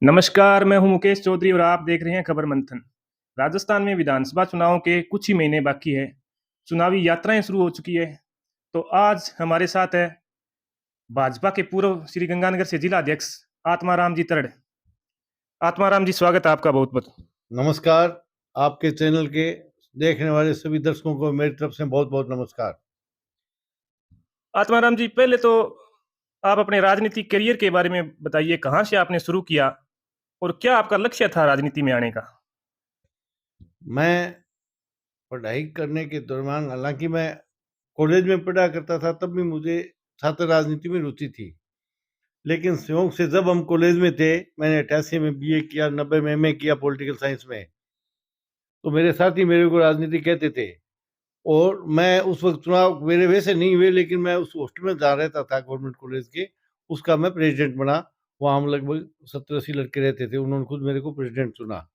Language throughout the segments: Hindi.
नमस्कार, मैं हूं मुकेश चौधरी और आप देख रहे हैं खबर मंथन। राजस्थान में विधानसभा चुनाव के कुछ ही महीने बाकी है। चुनावी यात्राएं शुरू हो चुकी है। तो आज हमारे साथ है भाजपा के पूर्व श्री गंगानगर से जिला अध्यक्ष आत्माराम जी तरड़। आत्माराम जी, स्वागत है आपका बहुत बहुत। नमस्कार। आपके चैनल के देखने वाले सभी दर्शकों को मेरी तरफ से बहुत बहुत नमस्कार। आत्माराम जी, पहले तो आप अपने राजनीतिक करियर के बारे में बताइए, कहाँ से आपने शुरू किया और क्या आपका लक्ष्य था राजनीति में आने का। मैं पढ़ाई करने के दौरान, हालांकि मैं कॉलेज में पढ़ा करता था, तब भी मुझे छात्र राजनीति में रुचि थी। लेकिन संयोग से जब हम कॉलेज में थे, मैंने 88 में बीए किया, 90 में एमए किया पॉलिटिकल साइंस में, तो मेरे साथी मेरे को राजनीति कहते थे। और मैं उस वक्त, चुनाव मेरे वैसे नहीं हुए, लेकिन मैं उस हॉस्टल में जहाँ रहता था गवर्नमेंट कॉलेज के, उसका मैं प्रेसिडेंट बना। वहाँ हम लगभग 70-80 लड़के रहते थे, उन्होंने खुद मेरे को प्रेसिडेंट चुना।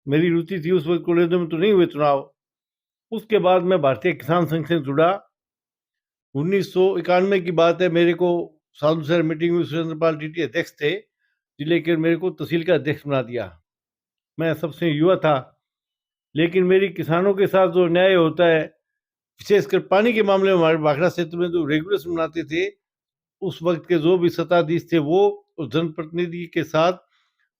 मेरी रुचि थी उस वक्त, कॉलेज में तो नहीं हुए चुनाव। उसके बाद मैं भारतीय किसान संघ से जुड़ा। 1991 की बात है। मेरे को साधु शहर मीटिंग में सुरेंद्र पाल टीटी अध्यक्ष थे, जिले के मेरे को तहसील का अध्यक्ष बना दिया। मैं सबसे युवा था, लेकिन मेरी किसानों के साथ जो न्याय होता है, विशेषकर पानी के मामले में, हमारे भाखड़ा क्षेत्र में जो रेगुलेशन बनाते थे, उस वक्त के जो भी सत्ताधीश थे, वो उस जनप्रतिनिधि के साथ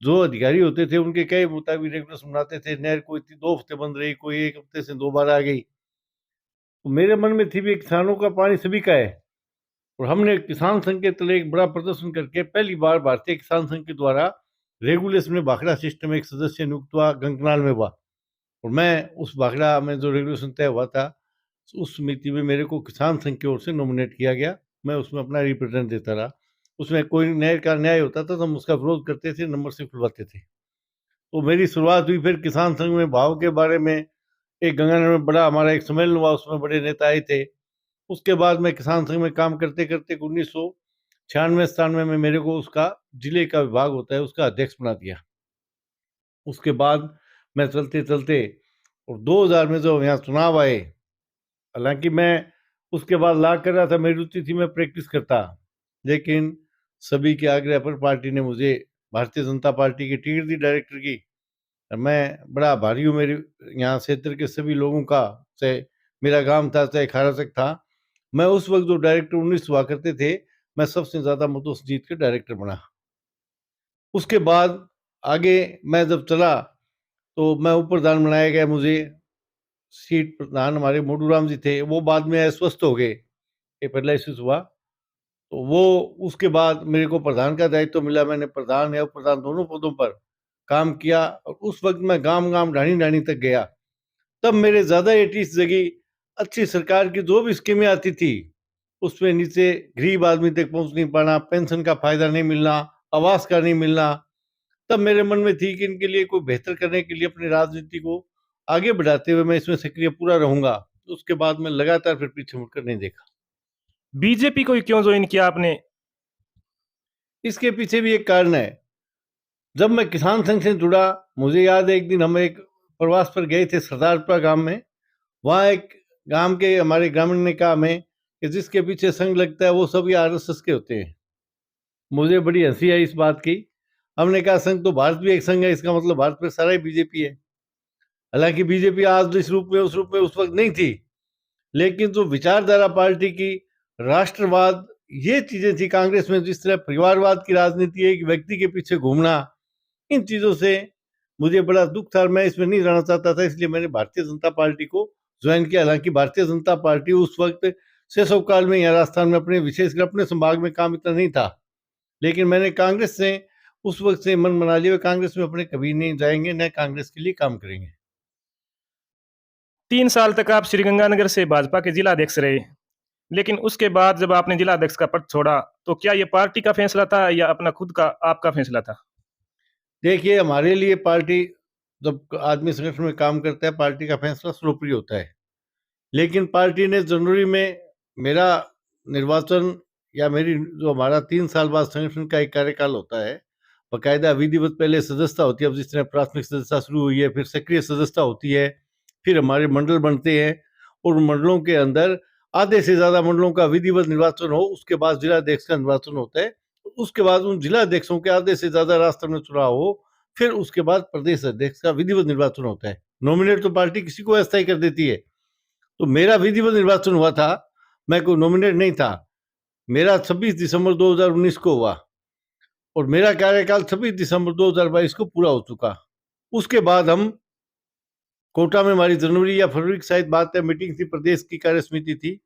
जो अधिकारी होते थे, उनके कहे मुताबिक रेगुलेशन बनाते थे। नहर कोई 2 हफ्ते बंद रही, कोई 1 हफ्ते से 2 बार आ गई। तो मेरे मन में थी भी, किसानों का पानी सभी का है। और हमने किसान संघ के तले एक बड़ा प्रदर्शन करके पहली बार भारतीय किसान संघ के द्वारा रेगुलेशन में भाखड़ा सिस्टम एक सदस्य नियुक्त हुआ, गंगनाल में हुआ। और मैं उस भाखड़ा में जो रेगुलेशन तय हुआ था, उस समिति में मेरे को किसान संघ की ओर से नॉमिनेट किया गया। मैं उसमें अपना रिप्रेजेंट देता रहा। उसमें कोई न्याय का न्याय होता था तो हम उसका विरोध करते थे, नंबर से खुलवाते थे। तो मेरी शुरुआत हुई फिर किसान संघ में भाव के बारे में। एक गंगानगर में बड़ा हमारा एक सम्मेलन हुआ, उसमें बड़े नेता आए थे। उसके बाद मैं किसान संघ में काम करते करते 1996-97 में मेरे को उसका जिले का विभाग होता है, उसका अध्यक्ष बना दिया। उसके बाद मैं चलते चलते, और 2000 में जो यहाँ चुनाव आए, हालांकि मैं उसके बाद ला कर रहा था, मेरी रुचि थी, मैं प्रैक्टिस करता, लेकिन सभी के आग्रह पर पार्टी ने मुझे भारतीय जनता पार्टी की टिकट दी, डायरेक्टर की। मैं बड़ा आभारी हूँ मेरे यहाँ क्षेत्र के सभी लोगों का। चाहे मेरा गांव था, चाहे खाराचक था, मैं उस वक्त जो डायरेक्टर 19 हुआ करते थे, मैं सबसे ज्यादा मतों से जीत कर डायरेक्टर बना। उसके बाद आगे मैं जब चला, तो मैं उप प्रधान बनाया गया। मुझे सीट प्रधान हमारे मोडू राम जी थे, वो बाद में अस्वस्थ हो गए, पैरालिसिस हुआ। तो वो, उसके बाद मेरे को प्रधान का दायित्व मिला। मैंने प्रधान या उप प्रधान दोनों पदों पर काम किया। और उस वक्त मैं गांव गांव, ढाणी ढाणी तक गया। तब मेरे ज्यादा एटीस जगी। अच्छी सरकार की जो भी स्कीमें आती थी, उसमें नीचे गरीब आदमी तक पहुंच नहीं पाना, पेंशन का फायदा नहीं मिलना, आवास का नहीं मिलना। तब मेरे मन में थी कि इनके लिए कोई बेहतर करने के लिए अपनी राजनीति को आगे बढ़ाते हुए मैं इसमें सक्रिय पूरा रहूंगा। उसके बाद मैं लगातार फिर पीछे मुड़कर नहीं देखा। बीजेपी को क्यों ज्वाइन किया आपने। इसके पीछे भी एक कारण है। जब मैं किसान संघ से जुड़ा, मुझे याद है एक दिन हम एक प्रवास पर गए थे सरदारपुरा गांव में। वहाँ एक गांव के हमारे ग्रामीण ने कहा हमें कि जिसके पीछे संघ लगता है वो सभी आरएसएस के होते हैं। मुझे बड़ी हंसी आई इस बात की। हमने कहा, संघ तो भारत भी एक संघ है, इसका मतलब भारत में सारा ही बीजेपी है। हालांकि बीजेपी आज इस रूप में, उस रूप में उस वक्त नहीं थी, लेकिन जो विचारधारा पार्टी की, राष्ट्रवाद, ये चीजें थी। कांग्रेस में जिस तरह परिवारवाद की राजनीति है, एक व्यक्ति के पीछे घूमना, इन चीजों से मुझे बड़ा दुख था। मैं इसमें नहीं रहना चाहता था, इसलिए मैंने भारतीय जनता पार्टी को ज्वाइन किया। हालांकि भारतीय जनता पार्टी उस वक्त शैशव काल में यहाँ राजस्थान में, अपने विशेषकर अपने संभाग में काम इतना नहीं था, लेकिन मैंने कांग्रेस से उस वक्त से मन बना लिया, कांग्रेस में अपने कभी नहीं जाएंगे, न कांग्रेस के लिए काम करेंगे। 3 साल तक आप श्रीगंगानगर से भाजपा के जिला अध्यक्ष रहे, लेकिन उसके बाद जब आपने जिला अध्यक्ष का पद छोड़ा, तो क्या ये पार्टी का फैसला था या अपना खुद का आपका फैसला था। देखिए, हमारे लिए पार्टी, जब आदमी संगठन में काम करता है, पार्टी का फैसला सर्वोपरि होता है। लेकिन पार्टी ने जनवरी में मेरा निर्वाचन, या मेरी जो हमारा 3 साल बाद संगठन का एक कार्यकाल होता है, बाकायदा विधिवत पहले सदस्यता होती है। अब जिस तरह प्राथमिक सदस्यता शुरू हुई है, फिर सक्रिय सदस्यता होती है, फिर हमारे मंडल बनते हैं, और मंडलों के अंदर आधे से ज्यादा मंडलों का विधिवत निर्वाचन हो, उसके बाद जिलाध्यक्ष का निर्वाचन होता है। उसके बाद उन जिला अध्यक्षों के आधे से ज्यादा राष्ट्र में चुनाव हो, फिर उसके बाद प्रदेश अध्यक्ष का विधिवत निर्वाचन होता है। नॉमिनेट तो पार्टी किसी को अस्थायी कर देती है। तो मेरा विधिवत निर्वाचन हुआ था, मैं कोई नॉमिनेट नहीं था। मेरा 26 दिसंबर 2019 को हुआ और मेरा कार्यकाल 26 दिसंबर 2022 को पूरा हो चुका। उसके बाद हम कोटा में, हमारी जनवरी या फरवरी की शायद बात है, मीटिंग थी, प्रदेश की कार्य समिति थी,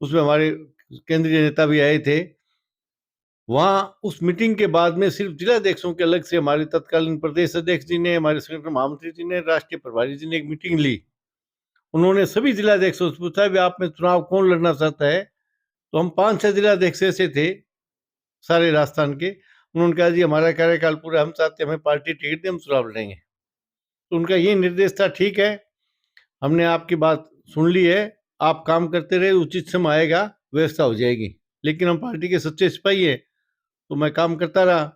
उसमें हमारे केंद्रीय नेता भी आए थे। वहां उस मीटिंग के बाद में सिर्फ जिला अध्यक्षों के अलग से हमारे तत्कालीन प्रदेश अध्यक्ष जी ने, हमारे संगठन महामंत्री जी ने, राष्ट्रीय प्रभारी जी ने एक मीटिंग ली। उन्होंने सभी जिला अध्यक्षों से पूछा भी आप में चुनाव कौन लड़ना चाहता है। तो हम 5-6 जिला अध्यक्ष ऐसे थे सारे राजस्थान के। उन्होंने कहा जी हमारा कार्यकाल पूरा, हम चाहते हैं हमें पार्टी टिकट दे, हम चुनाव लड़ेंगे। तो उनका ये निर्देश था, ठीक है हमने आपकी बात सुन ली है, आप काम करते रहे, उचित समय आएगा व्यवस्था हो जाएगी। लेकिन हम पार्टी के सच्चे सिपाही है, तो मैं काम करता रहा।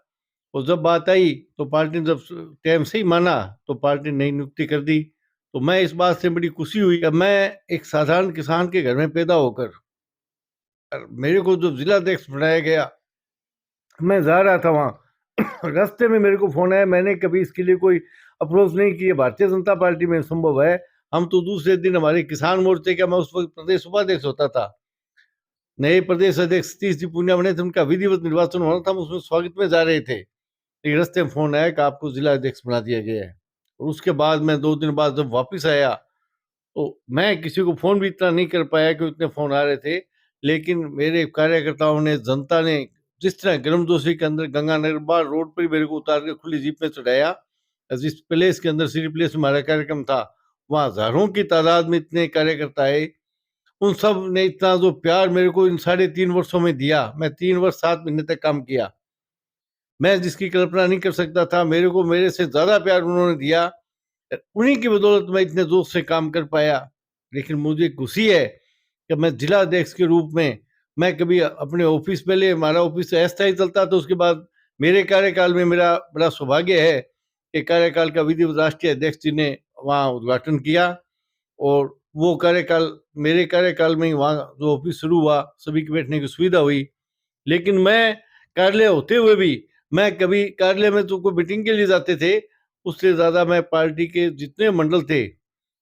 और जब बात आई तो पार्टी ने जब टाइम से ही माना तो पार्टी ने नई नियुक्ति कर दी। तो मैं इस बात से बड़ी खुशी हुई कि मैं एक साधारण किसान के घर में पैदा होकर मेरे को जो जिला अध्यक्ष बनाया गया, मैं जा रहा था वहाँ रास्ते में मेरे को फोन आया। मैंने कभी इसके लिए कोई अप्रोच नहीं की है, भारतीय जनता पार्टी में संभव है। हम तो दूसरे दिन हमारे किसान मोर्चे का, मैं उस वक्त प्रदेश उपाध्यक्ष होता था, नए प्रदेश अध्यक्ष सतीश जी पूनिया बने थे, उनका विधिवत निर्वाचन होना था, हम उसमें स्वागत में जा रहे थे। एक रास्ते में फोन आया कि आपको जिला अध्यक्ष बना दिया गया है। और उसके बाद मैं 2 दिन बाद जब वापस आया तो मैं किसी को फोन भी इतना नहीं कर पाया कि इतने फोन आ रहे थे। लेकिन मेरे कार्यकर्ताओं ने, जनता ने जिस तरह गर्मजोशी के अंदर गंगानगर बार रोड पर मेरे को उतार के खुली जीप में चढ़ाया, जिस प्लेस के अंदर, सिटी प्लेस में हमारा कार्यक्रम था, वहां हजारों की तादाद में इतने कार्यकर्ता आए। उन सब ने इतना जो प्यार मेरे को इन 3.5 वर्षों में दिया, मैं 3 वर्ष 7 महीने तक काम किया, मैं जिसकी कल्पना नहीं कर सकता था। मेरे को मेरे से ज्यादा प्यार उन्होंने दिया, उन्हीं की बदौलत मैं इतने जोश से काम कर पाया। लेकिन मुझे खुशी है कि मैं जिला अध्यक्ष के रूप में, मैं कभी अपने ऑफिस, पहले हमारा ऑफिस अस्थायी चलता था, उसके बाद मेरे कार्यकाल में मेरा बड़ा सौभाग्य है कि कार्यकाल का विधिवत राष्ट्रीय अध्यक्ष जी ने वहाँ उद्घाटन किया और वो कार्यकाल, मेरे कार्यकाल में ही वहाँ जो ऑफिस शुरू हुआ, सभी के बैठने की सुविधा हुई। लेकिन मैं कार्यालय होते हुए भी, मैं कभी कार्यालय में तो कोई मीटिंग के लिए जाते थे, उससे ज्यादा मैं पार्टी के जितने मंडल थे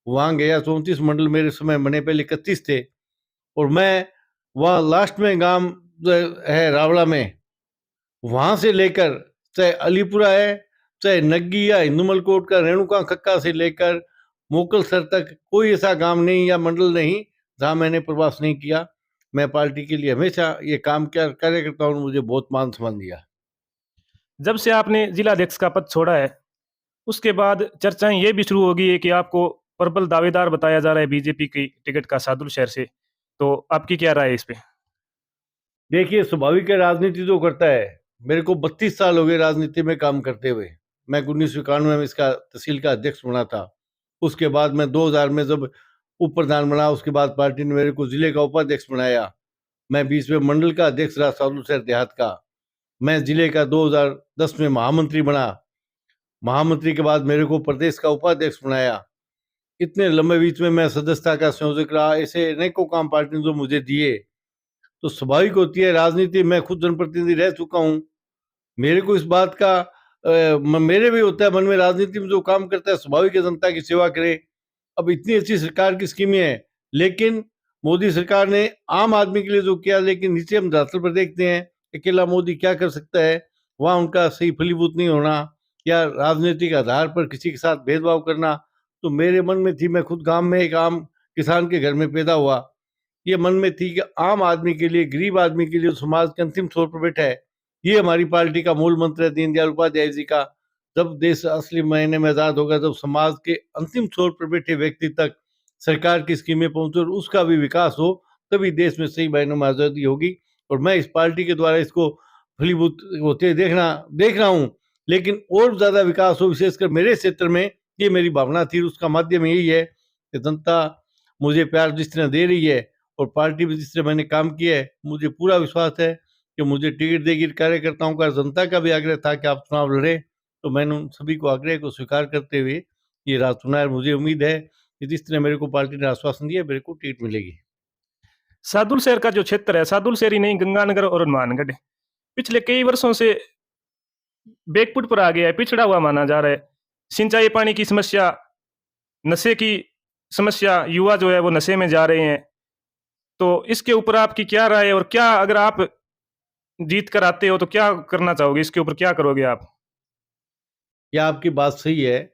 वहां गया। 34 मंडल मेरे समय बने, पहले 31 थे। और मैं वहाँ लास्ट में गांव जो है रावला में, वहां से लेकर चाहे अलीपुरा है, चाहे नग्गी या हिंदुमल कोट का रेणुका खक्का से लेकर मोकलसर तक, कोई ऐसा गांव नहीं या मंडल नहीं जहां मैंने प्रवास नहीं किया। मैं पार्टी के लिए हमेशा ये काम किया, कार्यकर्ताओं ने मुझे बहुत मान सम्मान दिया। जब से आपने जिला अध्यक्ष का पद छोड़ा है, उसके बाद चर्चाएं ये भी शुरू हो गई है कि आपको प्रबल दावेदार बताया जा रहा है बीजेपी की टिकट का सादुल शहर से। तो आपकी क्या राय है इस पे? देखिए, स्वाभाविक है, राजनीति जो करता है, मेरे को 32 साल हो गए राजनीति में काम करते हुए। मैं 1991 में इसका तहसील का अध्यक्ष बना था। उसके बाद मैं 2000 में जब उप प्रधान बना, उसके बाद पार्टी ने मेरे को जिले का उपाध्यक्ष बनाया। मैं 20वें मंडल का अध्यक्ष रहा सादुल शहर देहात का। मैं जिले का 2010 में महामंत्री बना। महामंत्री के बाद मेरे को प्रदेश का उपाध्यक्ष बनाया। इतने लंबे बीच में मैं सदस्यता का संयोजक रहा। ऐसे अनेकों काम पार्टी ने जो मुझे दिए, तो स्वाभाविक होती है राजनीति। मैं खुद जनप्रतिनिधि रह चुका हूँ, मेरे को इस बात का मेरे भी होता है मन में, राजनीति में जो काम करता है स्वाभाविक है जनता की सेवा करे। अब इतनी अच्छी सरकार की स्कीमें हैं, लेकिन मोदी सरकार ने आम आदमी के लिए जो किया, लेकिन नीचे हम धरातल पर देखते हैं अकेला मोदी क्या कर सकता है, वहाँ उनका सही फलीभूत नहीं होना या राजनीतिक आधार पर किसी के साथ भेदभाव करना, तो मेरे मन में थी। मैं खुद गांव में एक आम किसान के घर में पैदा हुआ, ये मन में थी कि आम आदमी के लिए, गरीब आदमी के लिए, समाज के अंतिम छोर पर बैठा है, ये हमारी पार्टी का मूल मंत्र है दीनदयाल उपाध्याय जी का। जब देश असली मायने में आजाद होगा, जब समाज के अंतिम छोर पर बैठे व्यक्ति तक सरकार की स्कीमें पहुंचे और उसका भी विकास हो, तभी देश में सही मायनों में आजादी होगी। और मैं इस पार्टी के द्वारा इसको फलीभूत होते देख रहा हूँ। लेकिन और ज्यादा विकास हो, विशेषकर मेरे क्षेत्र में, ये मेरी भावना थी। उसका माध्यम यही है कि जनता मुझे प्यार जिस तरह दे रही है और पार्टी में जिस तरह मैंने काम किया है, मुझे पूरा विश्वास है कि मुझे टिकट देगी। कार्यकर्ताओं का, जनता का भी आग्रह था कि आप चुनाव लड़े, तो मैंने उन सभी को आग्रह को स्वीकार करते हुए ये राह चुना है। मुझे उम्मीद है कि जिस तरह मेरे को पार्टी ने आश्वासन दिया, मेरे को टिकट मिलेगी। सादुल शहर का जो क्षेत्र है, सादुल शहर ही नहीं, गंगानगर और हनुमानगढ़, पिछले कई वर्षों से बैकफुट पर आ गया है, पिछड़ा हुआ माना जा रहा है। सिंचाई पानी की समस्या, नशे की समस्या, युवा जो है वो नशे में जा रहे हैं। तो इसके ऊपर आपकी क्या राय है, और क्या अगर आप जीत कर आते हो तो क्या करना चाहोगे, इसके ऊपर क्या करोगे आप? यह आपकी बात सही है।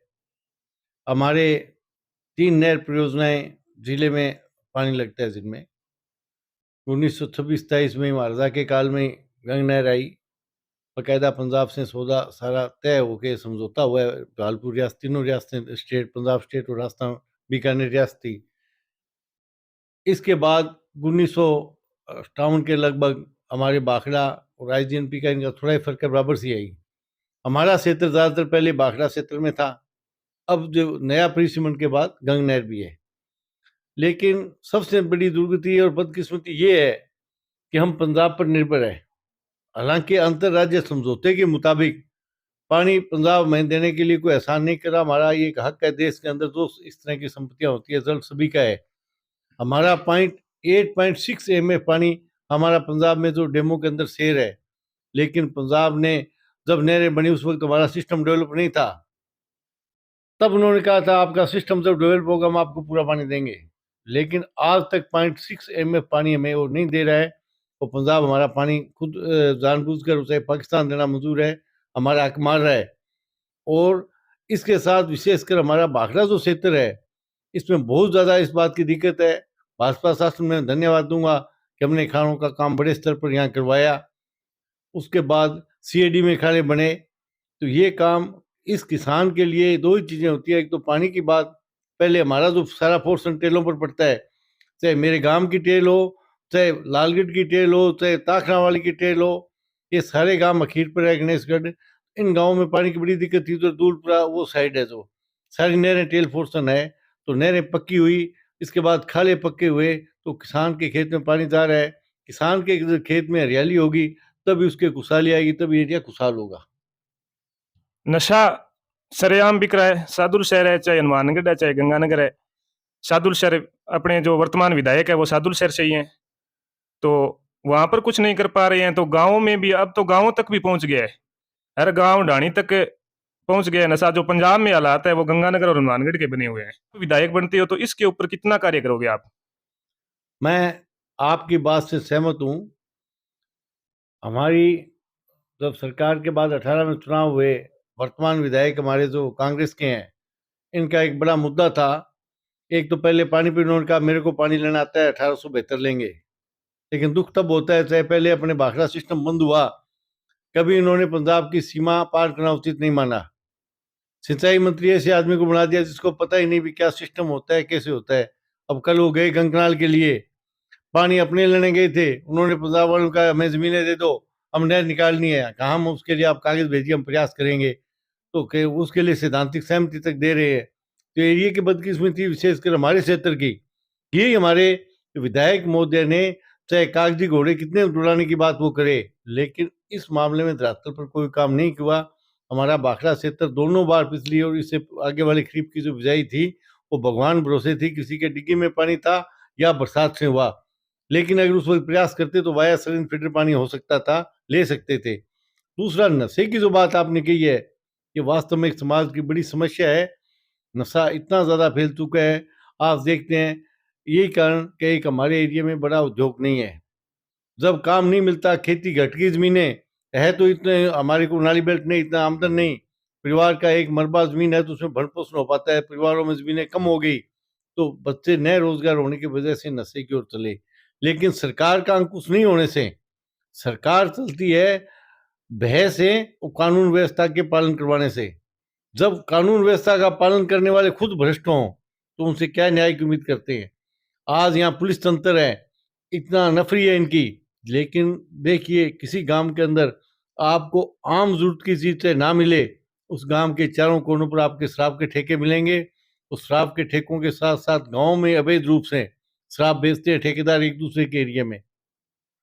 हमारे 3 नहर परियोजनाएं जिले में पानी लगता है, जिनमें 1926-27 में महाराजा के काल में गंग नहर आई। बाकायदा पंजाब से सौदा सारा तय होके समझौता हुआ है। भालपुर रियासत, तीनों रियासतें, स्टेट पंजाब स्टेट और राजस्थान बीकानेर रियासत थी। इसके बाद 1958 के लगभग हमारे भाखड़ा और आईजीएनपी का इनका थोड़ा ही फर्क है, बराबर सी आई। हमारा क्षेत्र ज़्यादातर पहले भाखड़ा क्षेत्र में था, अब जो नया परिसीमन के बाद गंग नहर भी है। लेकिन सबसे बड़ी दुर्गति और बदकिस्मती ये है कि हम पंजाब पर निर्भर है। हालांकि अंतर्राज्य समझौते के मुताबिक पानी पंजाब में देने के लिए कोई एहसान नहीं करा। हमारा ये एक हक है देश के अंदर, जो इस तरह की संपत्तियां होती है, जल सभी का है। हमारा 8.6 एमएफ पानी हमारा पंजाब में जो डेमो के अंदर शेर है। लेकिन पंजाब ने जब नहरें बनी उस वक्त हमारा सिस्टम डेवलप नहीं था। तब उन्होंने कहा था आपका सिस्टम जब डेवलप होगा हम आपको पूरा पानी देंगे। लेकिन आज तक 0.6 एमएफ पानी हमें वो नहीं दे रहा है। और पंजाब हमारा पानी खुद जानबूझकर उसे पाकिस्तान देना मंजूर है, हमारा हक मार रहा है। और इसके साथ विशेषकर हमारा भाखड़ा जो क्षेत्र है, इसमें बहुत ज़्यादा इस बात की दिक्कत है। भाजपा शासन में धन्यवाद दूंगा कि हमने खानों का काम बड़े स्तर पर यहाँ करवाया। उसके बाद सीएडी में खाने बने। तो ये काम इस किसान के लिए दो ही चीज़ें होती है। एक तो पानी की बात, पहले हमारा जो सारा पोर्शन टेलों पर पड़ता है, चाहे मेरे गांव की टेल हो, चाहे लालगढ़ की टेल हो, चाहे ताखना वाली की टेल हो, ये सारे गांव मखीर पर है, गणेशगढ़, इन गांवों में पानी की बड़ी दिक्कत थी। तो दूरपुरा वो साइड है, जो सारी नहरें टेल पोर्शन है। तो नहरें पक्की हुई, इसके बाद खाले पक्के हुए, तो किसान के खेत में पानी जा रहा है। किसान के खेत में हरियाली होगी तभी उसके खुशहाली आएगी, तभी एरिया खुशहाल होगा। नशा सरेआम बिक रहा है, सादुल शहर है, चाहे हनुमानगढ़ है, चाहे गंगानगर है। सादुल शहर, अपने जो वर्तमान विधायक है वो सादुल शहर से ही हैं, तो वहां पर कुछ नहीं कर पा रहे हैं। तो गाँवों में भी, अब तो गाँवों तक भी पहुंच गया है, हर गांव ढाणी तक पहुंच गया है नशा। जो पंजाब में हालात है वो गंगानगर और हनुमानगढ़ के बने हुए हैं। विधायक बनते हो तो इसके ऊपर कितना कार्य करोगे आप? मैं आपकी बात से सहमत हूँ। हमारी जब सरकार के बाद 18 में चुनाव हुए, वर्तमान विधायक हमारे जो कांग्रेस के हैं, इनका एक बड़ा मुद्दा था। एक तो पहले पानी पीने, उन्होंने कहा मेरे को पानी लेना आता है, 1872 लेंगे। लेकिन दुख तब होता है, चाहे पहले अपने भाखड़ा सिस्टम बंद हुआ, कभी इन्होंने पंजाब की सीमा पार करना उचित नहीं माना। सिंचाई मंत्री ऐसे आदमी को बना दिया जिसको पता ही नहीं भी क्या सिस्टम होता है, कैसे होता है। अब कल वो गए गंगनाल के लिए, पानी अपने लेने गए थे, उन्होंने पंजाब वालों का हमें जमीनें दे दो, हम नहर निकालनी है। कहा हम उसके लिए आप कागज भेजिए, हम प्रयास करेंगे। तो उसके लिए सैद्धांतिक सहमति तक दे रहे हैं। तो एरिया की बदकिस्मती विशेषकर हमारे क्षेत्र की, यही हमारे विधायक महोदय ने, चाहे कागजी घोड़े कितने उड़ाने की बात वो करे, लेकिन इस मामले में धरातल पर कोई काम नहीं हुआ। हमारा भाखड़ा क्षेत्र दोनों बार पिछली और इससे आगे वाली खरीफ की जो बिजाई थी वो भगवान भरोसे थी, किसी के डिग्गी में पानी था या बरसात से हुआ। लेकिन अगर उस वक्त प्रयास करते तो वाया सरिन फिल्टर पानी हो सकता था, ले सकते थे। दूसरा, नशे की जो बात आपने कही है, ये वास्तव में एक समाज की बड़ी समस्या है। नशा इतना ज़्यादा फैल चुका है, आप देखते हैं। यही कारण कि एक हमारे एरिया में बड़ा उद्योग नहीं है। जब काम नहीं मिलता, खेती घट की ज़मीनें है, तो इतने हमारे को नाली बेल्ट नहीं, इतना आमदन नहीं। परिवार का एक मरबा ज़मीन है तो उसमें भरण पोषण हो पाता है। परिवारों में ज़मीनें कम हो गई तो बच्चे नए रोजगार होने की वजह से नशे की ओर चले। लेकिन सरकार का अंकुश नहीं होने से सरकार चलती है भय से और कानून व्यवस्था के पालन करवाने से। जब कानून व्यवस्था का पालन करने वाले खुद भ्रष्ट हों तो उनसे क्या न्याय की उम्मीद करते हैं। आज यहाँ पुलिस तंत्र है, इतना नफरी है इनकी, लेकिन देखिए किसी गांव के अंदर आपको आम जरूरत की चीज से ना मिले, उस गांव के चारों कोनों पर आपके शराब के ठेके मिलेंगे। उस शराब के ठेकों के साथ साथ गांव में अवैध रूप से शराब बेचते हैं ठेकेदार एक दूसरे के एरिया में।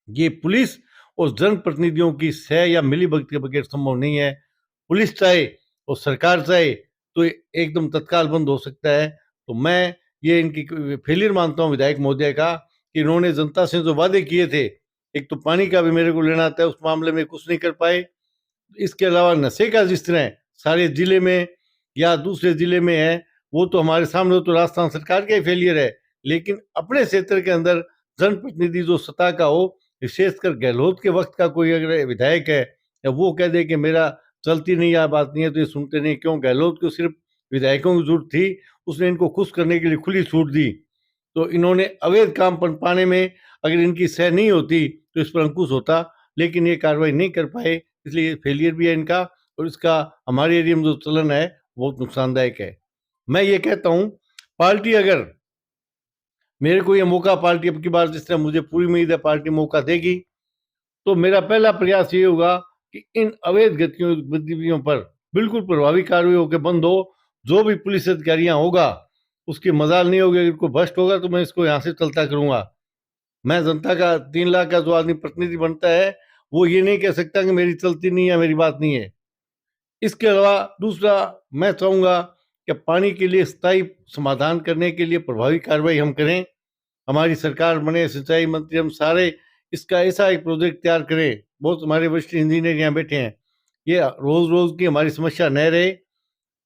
ये पुलिस और जनप्रतिनिधियों की सह या मिली भगत के बगैर संभव नहीं है। पुलिस चाहे और सरकार चाहे तो एकदम तत्काल बंद हो सकता है। तो मैं ये इनकी फेलियर मानता हूँ विधायक महोदय का, कि इन्होंने जनता से जो वादे किए थे एक तो पानी का भी मेरे को लेना था, उस मामले में कुछ नहीं कर पाए। इसके अलावा नशे का जिस तरह सारे जिले में या दूसरे जिले में है, वो तो हमारे सामने, वो तो राजस्थान सरकार का ही फेलियर है। लेकिन अपने क्षेत्र के अंदर जनप्रतिनिधि जो सत्ता का हो, विशेषकर गहलोत के वक्त का कोई अगर विधायक है या वो कह दे कि मेरा चलती नहीं या बात नहीं है, तो ये सुनते नहीं। क्यों? गहलोत को सिर्फ विधायकों की जरूरत थी, उसने इनको खुश करने के लिए खुली छूट दी। तो इन्होंने अवैध काम पाने में अगर इनकी सह नहीं होती तो इस पर अंकुश होता, लेकिन ये कार्रवाई नहीं कर पाए, इसलिए फेलियर भी है इनका। और इसका हमारे एरिया में जो चलन है बहुत नुकसानदायक है। मैं ये कहता हूँ, पार्टी अगर मेरे को ये मौका, पार्टी अब की बार जिस तरह मुझे पूरी उम्मीद है पार्टी मौका देगी, तो मेरा पहला प्रयास ये होगा कि इन अवैध गतिविधियों पर बिल्कुल प्रभावी कार्रवाई होकर बंद हो। जो भी पुलिस अधिकारियां होगा उसकी मजाल नहीं होगी, अगर कोई भ्रष्ट होगा तो मैं इसको यहाँ से चलता करूंगा। मैं जनता का 3 लाख का जो आदमी प्रतिनिधि बनता है, वो ये नहीं कह सकता कि मेरी चलती नहीं है, मेरी बात नहीं है। इसके अलावा दूसरा, मैं चाहूंगा कि पानी के लिए स्थायी समाधान करने के लिए प्रभावी कार्रवाई हम करें। हमारी सरकार बने, सिंचाई मंत्री हम सारे इसका ऐसा एक प्रोजेक्ट तैयार करें। बहुत हमारे वरिष्ठ इंजीनियर यहाँ बैठे हैं, ये रोज रोज की हमारी समस्या न रहे।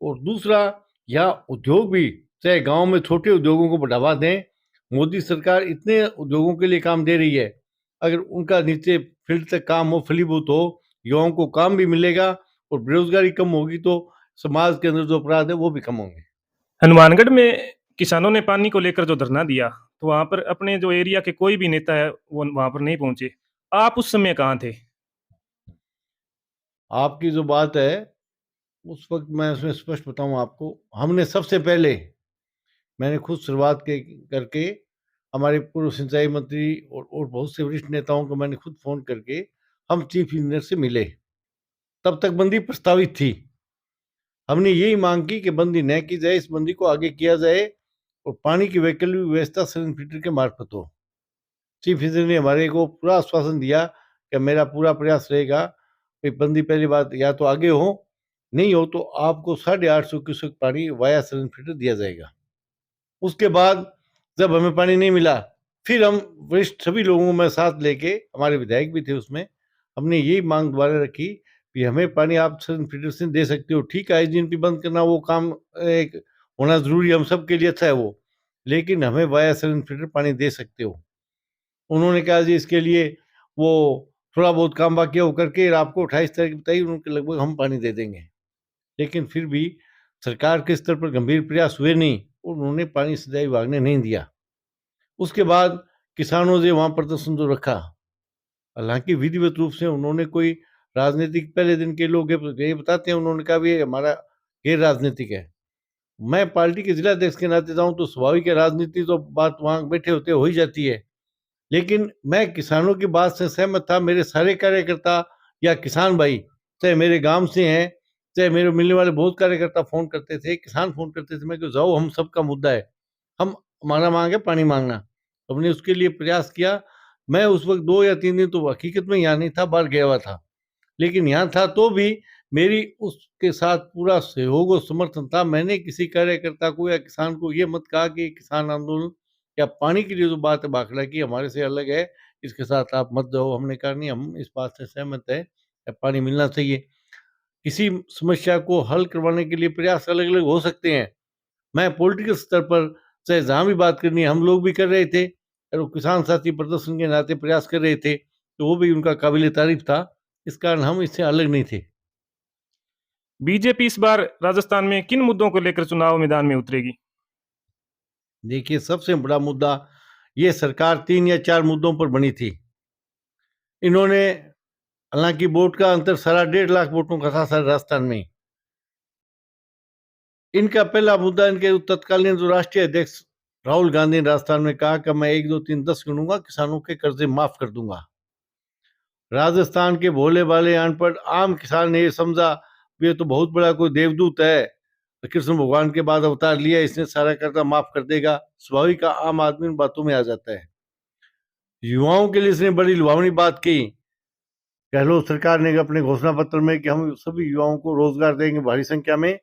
और दूसरा, यहाँ उद्योग भी, चाहे गांव में छोटे उद्योगों को बढ़ावा दें। मोदी सरकार इतने उद्योगों के लिए काम दे रही है, अगर उनका नीचे फील्ड तक काम हो, फलीभूत हो, युवाओं को काम भी मिलेगा और बेरोजगारी कम होगी, तो समाज के अंदर जो अपराध है वो भी कम होंगे। हनुमानगढ़ में किसानों ने पानी को लेकर जो धरना दिया, तो वहां पर अपने जो एरिया के कोई भी नेता है वो वहां पर नहीं पहुंचे। आप उस समय कहाँ थे? आपकी जो बात है, उस वक्त मैं उसमें स्पष्ट बताऊं आपको, हमने सबसे पहले, मैंने खुद शुरुआत करके हमारे पूर्व सिंचाई मंत्री और बहुत से वरिष्ठ नेताओं को मैंने खुद फोन करके हम चीफ इंजीनियर से मिले। तब तक बंदी प्रस्तावित थी। हमने यही मांग की कि बंदी न की जाए, इस बंदी को आगे किया जाए और पानी की वैकल्पिक व्यवस्था सिलेंडर फीडर के मार्फत हो। चीफ इंजीनियर ने हमारे को पूरा आश्वासन दिया कि मेरा पूरा प्रयास रहेगा कि बंदी, पहली बात या तो आगे हो, नहीं हो तो आपको 850 क्यूसेक पानी वाया सिलेंडर फीडर दिया जाएगा। उसके बाद जब हमें पानी नहीं मिला, फिर हम वरिष्ठ सभी लोगों को मैं साथ लेके, हमारे विधायक भी थे उसमें, हमने यही मांग दोबारा रखी कि हमें पानी आप फीडर से दे सकते हो। ठीक है, आईजीएनपी बंद करना वो काम एक होना जरूरी है, हम सबके लिए अच्छा है वो, लेकिन हमें वाया फीडर पानी दे सकते हो। उन्होंने कहा जी इसके लिए वो थोड़ा बहुत काम बाकी है, वो करके आपको 28 तारीख बताई, उनके लगभग हम पानी दे देंगे। लेकिन फिर भी सरकार के स्तर पर गंभीर प्रयास हुए नहीं और उन्होंने पानी सिंचाई विभाग ने नहीं दिया। उसके बाद किसानों ने वहां प्रदर्शन जो रखा, हालांकि विधिवत रूप से उन्होंने कोई राजनीतिक, पहले दिन के लोग ये बताते हैं, उन्होंने कहा भी हमारा गैर राजनीतिक है। मैं पार्टी के जिला अध्यक्ष के नाते जाऊं तो स्वाभाविक है, राजनीति तो बात वहां बैठे होते हो ही जाती है। लेकिन मैं किसानों की बात से सहमत था। मेरे सारे कार्यकर्ता या किसान भाई, चाहे मेरे गांव से हैं, चाहे मेरे मिलने वाले बहुत कार्यकर्ता फोन करते थे, किसान फोन करते थे, मैं क्यों जाओ, हम सबका मुद्दा है, हम, हमारा मांग है पानी मांगना। हमने उसके लिए प्रयास किया। मैं उस वक्त 2 या 3 दिन तो हकीकत में यहाँ नहीं था, बाहर गया हुआ था, लेकिन यहाँ था तो भी मेरी उसके साथ पूरा सहयोग और समर्थन था। मैंने किसी कार्यकर्ता को या किसान को ये मत कहा कि किसान आंदोलन या पानी की जो बात है बाखड़ा की हमारे से अलग है, इसके साथ आप मत जाओ। हमने कहा नहीं, हम इस बात से सहमत है, पानी मिलना चाहिए। किसी समस्या को हल करवाने के लिए प्रयास अलग अलग हो सकते हैं। मैं पॉलिटिकल स्तर पर चाहे जहाँ भी बात करनी है, हम लोग भी कर रहे थे, और वो किसान साथी प्रदर्शन के नाते प्रयास कर रहे थे, तो वो भी उनका काबिल तारीफ था। इस कारण हम इससे अलग नहीं थे। बीजेपी इस बार राजस्थान में किन मुद्दों को लेकर चुनाव मैदान में उतरेगी? देखिए, सबसे बड़ा मुद्दा, ये सरकार 3 या 4 मुद्दों पर बनी थी। इन्होंने, हालांकि वोट का अंतर सारा 1.5 लाख वोटों का था सारे राजस्थान में। इनका पहला मुद्दा, इनके तत्कालीन जो राष्ट्रीय अध्यक्ष राहुल गांधी ने राजस्थान में कहा कि मैं 1 2 3 10 गिनूंगा, किसानों के कर्जे माफ कर दूंगा। राजस्थान के भोले भाले अनपढ़ आम किसान ने ये समझा ये तो बहुत बड़ा कोई देवदूत है, तो कृष्ण भगवान के बाद अवतार लिया, इसने सारा कर्जा माफ कर देगा। स्वाभाविक आम आदमी इन बातों में आ जाता है। युवाओं के लिए इसने बड़ी लुभावनी बात की। गहलोत सरकार ने अपने घोषणा पत्र में कि हम सभी युवाओं को रोजगार देंगे भारी संख्या में,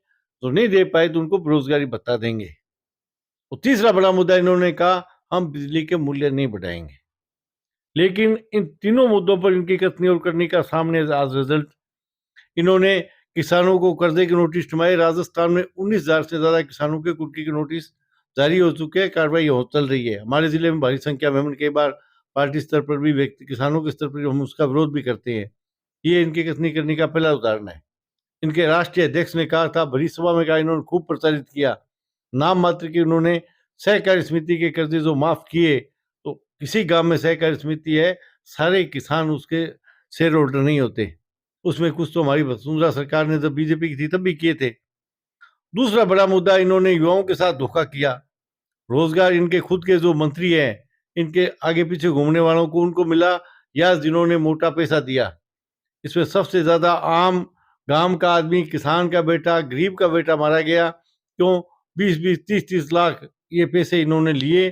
जो नहीं दे पाए तो उनको बेरोजगारी भत्ता देंगे। और तीसरा बड़ा मुद्दा इन्होंने कहा, हम बिजली के मूल्य नहीं बढ़ाएंगे। लेकिन इन तीनों मुद्दों पर इनकी कथनी और करनी का सामने आज रिजल्ट। इन्होंने किसानों को कर्जे के नोटिस थमाए। राजस्थान में 19,000 से ज्यादा किसानों के कुर्की के नोटिस जारी हो चुके हैं। कार्रवाई हो चल रही है। हमारे जिले में भारी संख्या में, हमने कई बार पार्टी स्तर पर भी, व्यक्ति किसानों के स्तर पर हम उसका विरोध भी करते हैं। ये इनकी कथनी करने का पहला उदाहरण है। इनके राष्ट्रीय अध्यक्ष ने कहा था, भरी सभा में कहा, इन्होंने खूब प्रचारित किया, नाम मात्र की उन्होंने सहकारी समिति के कर्जे जो माफ किए, तो किसी गांव में सहकारी समिति है, सारे किसान उसके शेयर होल्डर नहीं होते। उसमें कुछ तो हमारी वसुंधरा सरकार ने जब बीजेपी की थी तब भी किए थे। दूसरा बड़ा मुद्दा, इन्होंने युवाओं के साथ धोखा किया। रोजगार इनके खुद के जो मंत्री हैं, इनके आगे पीछे घूमने वालों को उनको मिला, या जिन्होंने मोटा पैसा दिया। इसमें सबसे ज्यादा आम गांव का आदमी, किसान का बेटा, गरीब का बेटा मारा गया। क्यों? 20-20, 30-30 लाख ये पैसे इन्होंने लिए।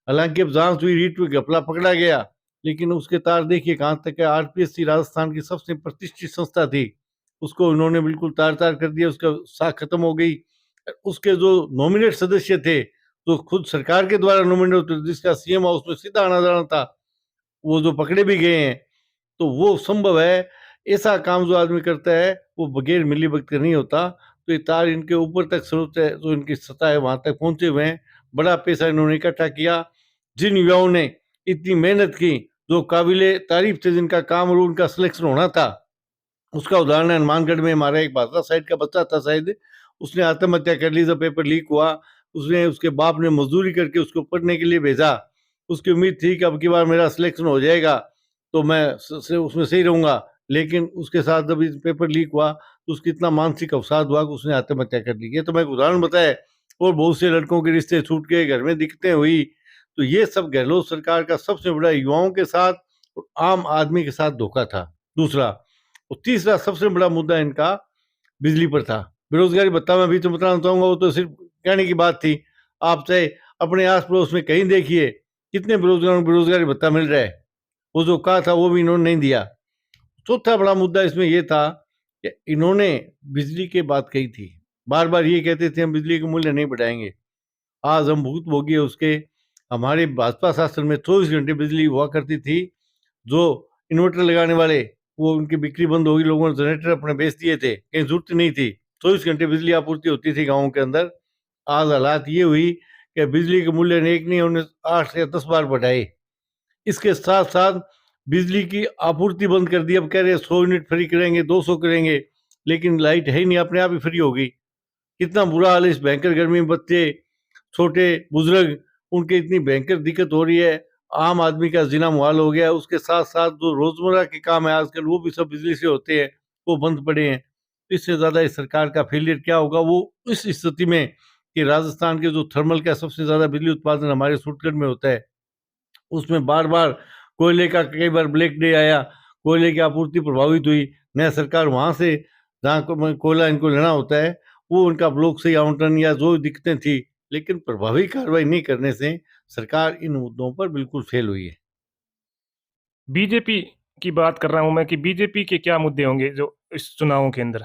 हालांकि अब जांच हुई, रीट में घपला पकड़ा गया, लेकिन उसके तार देखिए कहाँ तक है। आरपीएससी राजस्थान की सबसे प्रतिष्ठित संस्था थी, उसको इन्होंने बिल्कुल तार तार कर दिया, उसका साख खत्म हो गई। उसके जो नॉमिनेट सदस्य थे, जो खुद सरकार के द्वारा नॉमिनेट होते, जिसका सीएम हाउस में सीधा आना जाना था, वो जो पकड़े भी गए हैं। तो वो संभव है, ऐसा काम जो आदमी करता है वो बगैर मिली भगत का नहीं होता। तो ये तार इनके ऊपर तक स्रोत है, जो इनकी सत्ता है वहां तक पहुंचे हुए हैं। बड़ा पैसा इन्होंने इकट्ठा किया। जिन युवाओं ने इतनी मेहनत की, जो काबिले तारीफ थे, जिनका काम और उनका सिलेक्शन होना था, उसका उदाहरण है हनुमानगढ़ में हमारा एक भाषा साइड का बच्चा था, शायद उसने आत्महत्या कर ली जब पेपर लीक हुआ। उसने, उसके बाप ने मजदूरी करके उसको पढ़ने के लिए भेजा। उसकी उम्मीद थी कि अब की बार मेरा सिलेक्शन हो जाएगा तो मैं उसमें सही रहूंगा। लेकिन उसके साथ जब पेपर लीक हुआ तो उसकी इतना मानसिक अवसाद हुआ कि उसने आत्महत्या कर ली। ये तो मैं एक उदाहरण बताया। और बहुत से लड़कों के रिश्ते छूट के घर में दिक्कतें हुई। तो ये सब गहलोत सरकार का सबसे बड़ा युवाओं के साथ और आम आदमी के साथ धोखा था। दूसरा और तीसरा सबसे बड़ा मुद्दा इनका बिजली पर था। बेरोजगारी भत्ता मैं भी तो बताना चाहूंगा, वो तो सिर्फ कहने की बात थी। आप चाहे अपने आस पड़ोस में कहीं देखिए, कितने बेरोजगारों को बेरोजगारी भत्ता मिल रहा है। वो जो कहा था वो भी इन्होंने नहीं दिया। चौथा बड़ा मुद्दा इसमें यह था कि इन्होंने बिजली की बात कही थी, बार बार ये कहते थे हम बिजली के मूल्य नहीं बढ़ाएंगे। आज हम भुगतभोगी है उसके। हमारे भाजपा शासन में 24 घंटे बिजली हुआ करती थी। जो इन्वर्टर लगाने वाले, वो उनकी बिक्री बंद होगी, लोगों ने जनरेटर अपने बेच दिए थे, कहीं जरूरत नहीं थी। 24 घंटे बिजली आपूर्ति होती थी गाँव के अंदर। आज हालात ये हुई कि बिजली के मूल्य ने एक नहीं, उन्हें 8 या 10 बार बढ़ाए। इसके साथ साथ बिजली की आपूर्ति बंद कर दी। अब कह रहे हैं 100 यूनिट फ्री करेंगे, 200 करेंगे, लेकिन लाइट है ही नहीं, अपने आप ही फ्री होगी। कितना बुरा हाल है इस भयंकर गर्मी में। बच्चे, छोटे बुजुर्ग, उनके इतनी भयंकर दिक्कत हो रही है। आम आदमी का जीना मुहाल हो गया है। उसके साथ साथ जो रोजमर्रा के काम है आजकल, वो भी सब बिजली से होते हैं, वो बंद पड़े हैं। इससे ज्यादा इस सरकार का फेलियर क्या होगा। वो इस स्थिति में कि राजस्थान के जो थर्मल का सबसे ज्यादा बिजली उत्पादन हमारे सूरतगढ़ में होता है, उसमें बार बार कोयले का कई बार ब्लैक डे आया, कोयले की आपूर्ति प्रभावित हुई। नया सरकार वहां से जहाँ कोयला इनको लेना होता है, वो उनका ब्लॉक से आवंटन या जो दिक्कतें थी, लेकिन प्रभावी कार्रवाई नहीं करने से सरकार इन मुद्दों पर बिल्कुल फेल हुई है। बीजेपी की बात कर रहा हूं मैं कि बीजेपी के क्या मुद्दे होंगे जो इस चुनावों के अंदर?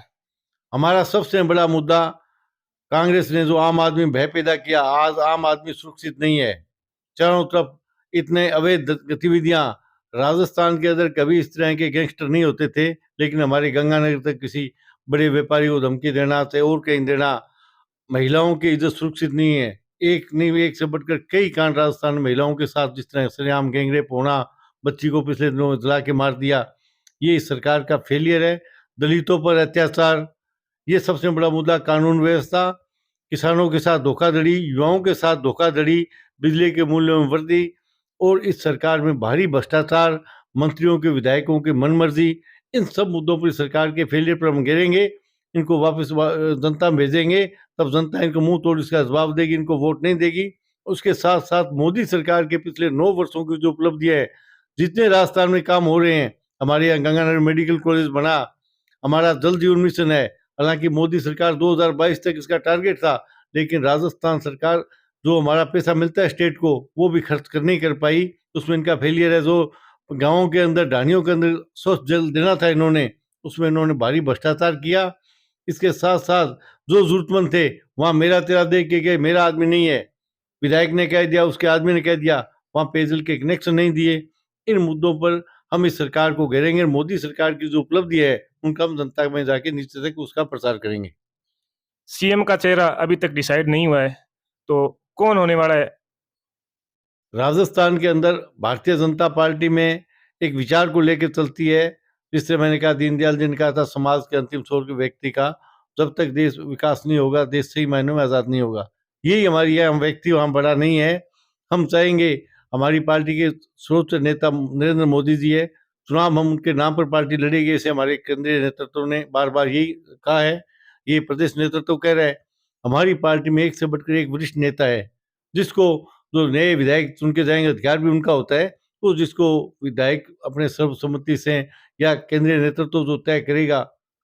हमारा सबसे बड़ा मुद्दा, कांग्रेस ने जो आम आदमी में भय पैदा किया, आज आम आदमी सुरक्षित नहीं है। चारों तरफ इतने अवैध गतिविधियां। राजस्थान के अंदर कभी इस तरह के गैंगस्टर नहीं होते थे, लेकिन हमारे गंगानगर तक किसी बड़े व्यापारी को धमकी देना, चाहे और कहीं देना। महिलाओं की इज्जत सुरक्षित नहीं है। एक नहीं, एक से बढ़कर कई कांड राजस्थान में महिलाओं के साथ, जिस तरह सरेआम गैंगरेप होना, बच्ची को पिछले दिनों में जला के मार दिया, ये इस सरकार का फेलियर है। दलितों पर अत्याचार, ये सबसे बड़ा मुद्दा। कानून व्यवस्था, किसानों के साथ धोखाधड़ी, युवाओं के साथ धोखाधड़ी, बिजली के मूल्यों में वृद्धि, और इस सरकार में भारी भ्रष्टाचार, मंत्रियों के विधायकों की मनमर्जी। इन सब मुद्दों पर सरकार के फेलियर पर हम घेरेंगे, इनको वापस जनता में भेजेंगे, तब जनता इनको मुंह तोड़ इसका जवाब देगी, इनको वोट नहीं देगी। उसके साथ साथ मोदी सरकार के पिछले 9 वर्षों की जो उपलब्धियां है, जितने राजस्थान में काम हो रहे हैं, हमारे यहाँ गंगानगर मेडिकल कॉलेज बना, हमारा जल जीवन मिशन है। हालांकि मोदी सरकार 2022 तक इसका टारगेट था, लेकिन राजस्थान सरकार जो हमारा पैसा मिलता है स्टेट को, वो भी खर्च कर नहीं कर पाई। उसमें इनका फेलियर है। जो गाँवों के अंदर, ढानियों के अंदर स्वच्छ जल देना था इन्होंने, उसमें इन्होंने भारी भ्रष्टाचार किया। इसके साथ साथ जो जरूरतमंद थे, वहाँ मेरा तेरा देख के गए, मेरा आदमी नहीं है, विधायक ने कह दिया, उसके आदमी ने कह दिया, वहाँ पेयजल के कनेक्शन नहीं दिए। इन मुद्दों पर हम इस सरकार को घेरेंगे और मोदी सरकार की जो उपलब्धि है उनका हम जनता में जाके नीचे तक उसका प्रचार करेंगे। सीएम का चेहरा अभी तक डिसाइड नहीं हुआ है, तो कौन होने वाला है? राजस्थान के अंदर भारतीय जनता पार्टी में एक विचार को लेकर चलती है, जिससे मैंने कहा दीनदयाल जी ने कहा था समाज के अंतिम छोर के व्यक्ति का जब तक देश विकास नहीं होगा देश सही मायनों में आज़ाद नहीं होगा। यही हमारी है, हम व्यक्ति वहाँ बड़ा नहीं है। हम चाहेंगे हमारी पार्टी के सर्वोच्च नेता नरेंद्र मोदी जी है, चुनाव हम उनके नाम पर पार्टी लड़ेगी, ऐसे हमारे केंद्रीय नेतृत्व ने बार बार यही कहा है, ये प्रदेश नेतृत्व कह रहा है। हमारी पार्टी में एक से बढ़कर एक वरिष्ठ नेता है, जिसको जो नए विधायक चुन के जाएंगे अधिकार भी उनका होता है, तो जिसको विधायक अपने सर्वसम्मति से या केंद्रीय नेतृत्व जो तय करेगा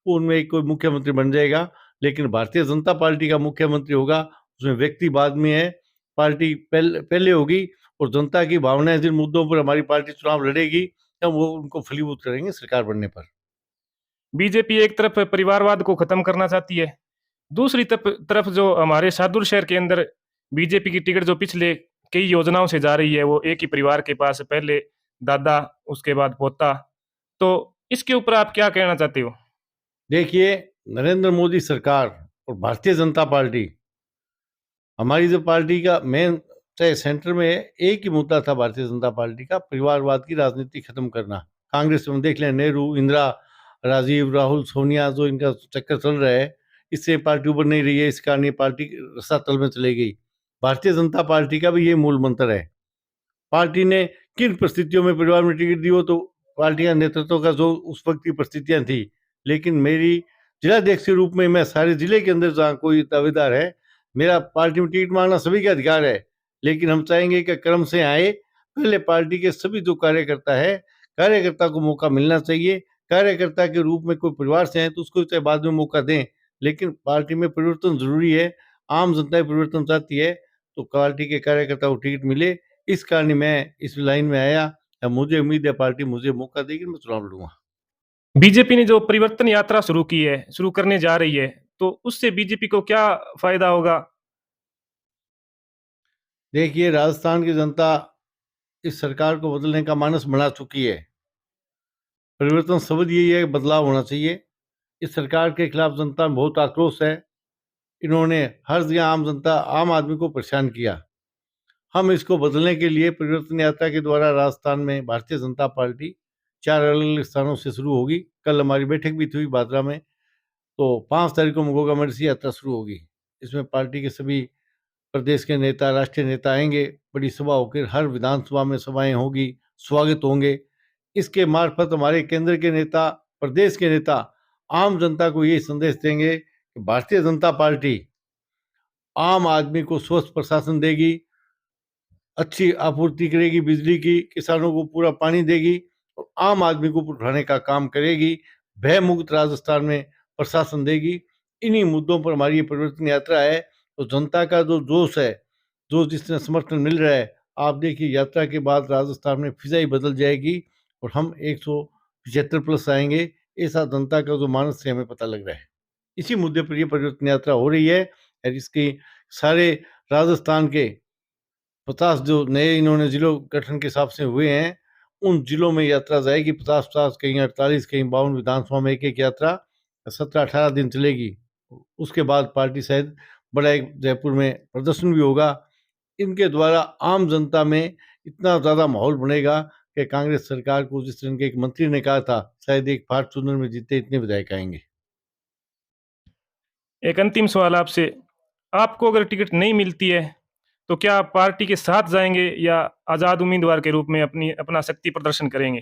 वो उनमें एक कोई मुख्यमंत्री बन जाएगा। लेकिन भारतीय जनता पार्टी का मुख्यमंत्री होगा, उसमें व्यक्ति बाद में है, पार्टी पहले होगी और जनता की भावनाएं जिन मुद्दों पर हमारी पार्टी चुनाव लड़ेगी हम वो उनको फलीभूत करेंगे सरकार बनने पर। बीजेपी एक तरफ परिवारवाद को खत्म करना चाहती है, दूसरी तरफ जो हमारे शाहदुल शहर के अंदर बीजेपी की टिकट जो पिछले कई योजनाओं से जा रही है, वो एक ही परिवार के पास, पहले दादा उसके बाद पोता। तो इसके ऊपर आप क्या कहना चाहते हो? देखिए, नरेंद्र मोदी सरकार और भारतीय जनता पार्टी, हमारी जो पार्टी का मेन चाहे सेंटर में है, एक ही मुद्दा था भारतीय जनता पार्टी का, परिवारवाद की राजनीति खत्म करना। कांग्रेस में देख लें, नेहरू, इंदिरा, राजीव, राहुल, सोनिया, जो इनका चक्कर चल रहा है, इससे पार्टी उभर नहीं रही है, इस कारण ये पार्टी रसातल में चली गई। भारतीय जनता पार्टी का भी ये मूल मंत्र है। पार्टी ने किन परिस्थितियों में परिवार में टिकट दी, वो तो पार्टी का नेतृत्व का जो उस वक्त की परिस्थितियां थी। लेकिन मेरी जिलाध्यक्ष के रूप में मैं सारे जिले के अंदर जहाँ कोई दावेदार है, मेरा पार्टी में टिकट मांगना सभी का अधिकार है। लेकिन हम चाहेंगे कि क्रम से आए, पहले पार्टी के सभी जो कार्यकर्ता है, कार्यकर्ता को मौका मिलना चाहिए। कार्यकर्ता के रूप में कोई परिवार से है तो उसको चाहे बाद में मौका दें, लेकिन पार्टी में परिवर्तन जरूरी है। आम जनता परिवर्तन चाहती है, तो पार्टी के कार्यकर्ता को टिकट मिले, इस कारण मैं इस लाइन में आया। अब मुझे उम्मीद है पार्टी मुझे मौका देगी, मैं चुनाव लड़ूंगा। बीजेपी ने जो परिवर्तन यात्रा शुरू की है, शुरू करने जा रही है, तो उससे बीजेपी को क्या फायदा होगा? देखिए, राजस्थान की जनता इस सरकार को बदलने का मानस बना चुकी है। परिवर्तन शब्द यही है, बदलाव होना चाहिए। इस सरकार के खिलाफ जनता में बहुत आक्रोश है। इन्होंने हर जगह आम जनता, आम आदमी को परेशान किया। हम इसको बदलने के लिए परिवर्तन यात्रा के द्वारा राजस्थान में भारतीय जनता पार्टी 4 अलग-अलग स्थानों से शुरू होगी। कल हमारी बैठक भी थी बाद्रा में, तो 5 तारीख को मगोगा मेडसी यात्रा शुरू होगी। इसमें पार्टी के सभी प्रदेश के नेता, राष्ट्रीय नेता आएंगे, बड़ी सभा होकर हर विधानसभा में सभाएं होगी, स्वागत होंगे। इसके मार्फत हमारे केंद्र के नेता, प्रदेश के नेता आम जनता को ये संदेश देंगे कि भारतीय जनता पार्टी आम आदमी को स्वच्छ प्रशासन देगी, अच्छी आपूर्ति करेगी बिजली की, किसानों को पूरा पानी देगी और आम आदमी को उठाने का काम करेगी। भय मुक्त राजस्थान में प्रशासन देगी। इन्हीं मुद्दों पर हमारी ये परिवर्तन यात्रा है। तो जनता का जो जोश है, जो जिसने समर्थन मिल रहा है, आप देखिए यात्रा के बाद राजस्थान में फिजा ही बदल जाएगी और हम 175 प्लस आएंगे, ऐसा जनता का जो मानस है हमें पता लग रहा है। इसी मुद्दे पर ये परिवर्तन यात्रा हो रही है और इसकी सारे राजस्थान के 50 जो नए इन्होंने जिलों गठन के हिसाब से हुए हैं, उन जिलों में यात्रा जाएगी। 50-50, कहीं 48, कहीं 52 विधानसभा में एक-एक यात्रा 17-18 दिन चलेगी। उसके बाद पार्टी शायद बड़ा एक जयपुर में प्रदर्शन भी होगा। इनके द्वारा आम जनता में इतना ज़्यादा माहौल बनेगा कि कांग्रेस सरकार को, जिस तरह के एक मंत्री ने कहा था, शायद एक फार्चूनर में जीते इतने विधायक आएंगे। एक अंतिम सवाल आपसे, आपको अगर टिकट नहीं मिलती है, तो क्या आप पार्टी के साथ जाएंगे या आज़ाद उम्मीदवार के रूप में अपना शक्ति प्रदर्शन करेंगे?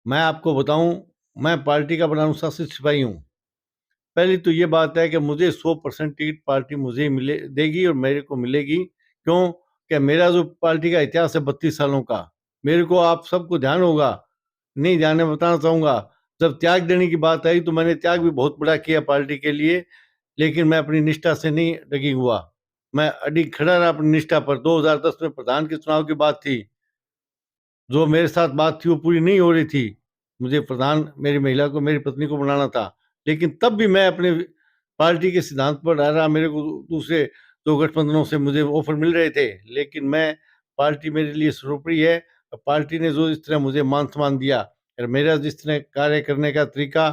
मैं आपको बताऊं, मैं पार्टी का बड़ा अनुशासित सिपाही हूँ। पहली तो ये बात है कि मुझे 100% टिकट पार्टी मुझे मिले देगी और मेरे को मिलेगी। क्यों? कि मेरा जो पार्टी का इतिहास है 32 सालों का, मेरे को आप सबको ध्यान होगा, नहीं ध्यान है बताना चाहूँगा। जब त्याग देने की बात आई तो मैंने त्याग भी बहुत बड़ा किया पार्टी के लिए, लेकिन मैं अपनी निष्ठा से नहीं डगी हुआ। मैं अडिग खड़ा रहा अपनी निष्ठा पर। 2010 में प्रधान के चुनाव की बात थी, जो मेरे साथ बात थी वो पूरी नहीं हो रही थी। मुझे प्रधान मेरी महिला को, मेरी पत्नी को बनाना था, लेकिन तब भी मैं अपने पार्टी के सिद्धांत पर रहा। मेरे को दूसरे दो गठबंधनों से मुझे ऑफर मिल रहे थे, लेकिन मैं, पार्टी मेरे लिए सर्वोपरि है। पार्टी ने जो इस तरह मुझे मान सम्मान दिया और मेरा जिस तरह कार्य करने का तरीका,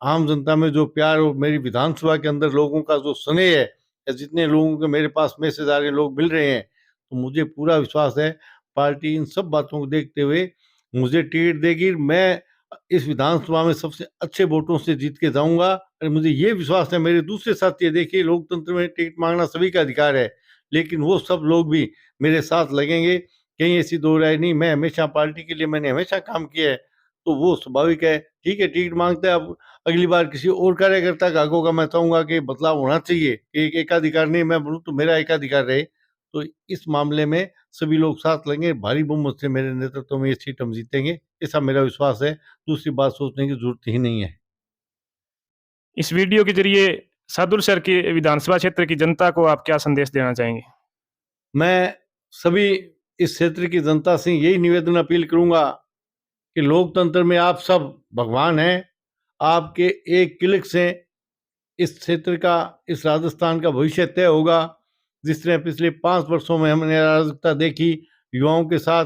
आम जनता में जो प्यार और मेरी विधानसभा के अंदर लोगों का जो स्नेह है, या जितने लोगों के मेरे पास मैसेज आ रहे लोग मिल रहे हैं, तो मुझे पूरा विश्वास है पार्टी इन सब बातों को देखते हुए मुझे टिकट देगी। मैं इस विधानसभा में सबसे अच्छे वोटों से जीत के जाऊंगा और मुझे ये विश्वास है मेरे दूसरे साथी, देखिए लोकतंत्र में टिकट मांगना सभी का अधिकार है, लेकिन वो सब लोग भी मेरे साथ लगेंगे, कहीं ऐसी दो राय नहीं। मैं हमेशा पार्टी के लिए मैंने हमेशा काम किया है, तो वो स्वाभाविक है। ठीक है, टिकट मांगते हैं, अब अगली बार किसी और कार्यकर्ता का आगे होगा, मैं चाहूंगा कि बदलाव होना चाहिए, एक एकाधिकार नहीं मैं बोलूँ तो मेरा एकाधिकार रहे। तो इस मामले में सभी लोग साथ लेंगे, भारी बहुमत से मेरे नेतृत्व में ये सीट हम जीतेंगे, ऐसा मेरा विश्वास है। दूसरी बात सोचने की जरूरत ही नहीं है। इस वीडियो के जरिए सादुलशहर के विधानसभा क्षेत्र की जनता को आप क्या संदेश देना चाहेंगे? मैं सभी इस क्षेत्र की जनता से यही निवेदन अपील करूंगा कि लोकतंत्र में आप सब भगवान हैं। आपके एक क्लिक से इस क्षेत्र का, इस राजस्थान का भविष्य तय होगा। जिस तरह पिछले 5 वर्षों में हमने अराजकता देखी, युवाओं के साथ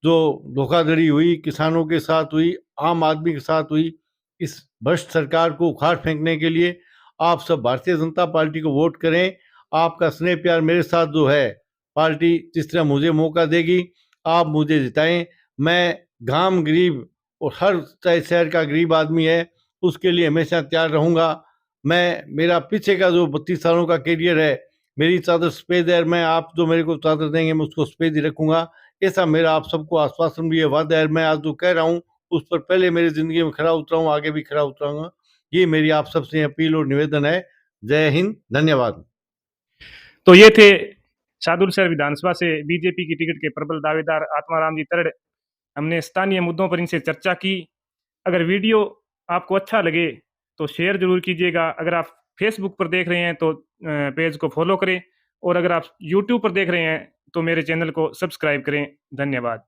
जो धोखाधड़ी हुई, किसानों के साथ हुई, आम आदमी के साथ हुई, इस भ्रष्ट सरकार को उखाड़ फेंकने के लिए आप सब भारतीय जनता पार्टी को वोट करें। आपका स्नेह प्यार मेरे साथ जो है, पार्टी जिस तरह मुझे मौका देगी, आप मुझे जिताएं। मैं गांव गरीब और हर चाहे शहर का गरीब आदमी है, उसके लिए हमेशा तैयार रहूँगा। मेरा पीछे का जो 32 सालों का करियर है, मेरी चादर सफ़ेद है, मैं आप जो मेरे को चादर देंगे मैं उसको सफ़ेद ही रखूँगा। ऐसा मेरा आप सबको आश्वासन भी है, वादा है। मैं आज जो कह रहा हूँ उस पर पहले मेरी ज़िंदगी में खरा उतरा हूँ, आगे भी खरा उतराऊँगा। ये मेरी आप सबसे अपील और निवेदन है। जय हिंद, धन्यवाद। तो ये थे सादुलशहर विधानसभा से बीजेपी की टिकट के प्रबल दावेदार आत्माराम जी तरड़। हमने स्थानीय मुद्दों पर इनसे चर्चा की। अगर वीडियो आपको अच्छा लगे तो शेयर जरूर कीजिएगा। अगर आप फेसबुक पर देख रहे हैं तो पेज को फॉलो करें, और अगर आप यूट्यूब पर देख रहे हैं तो मेरे चैनल को सब्सक्राइब करें। धन्यवाद।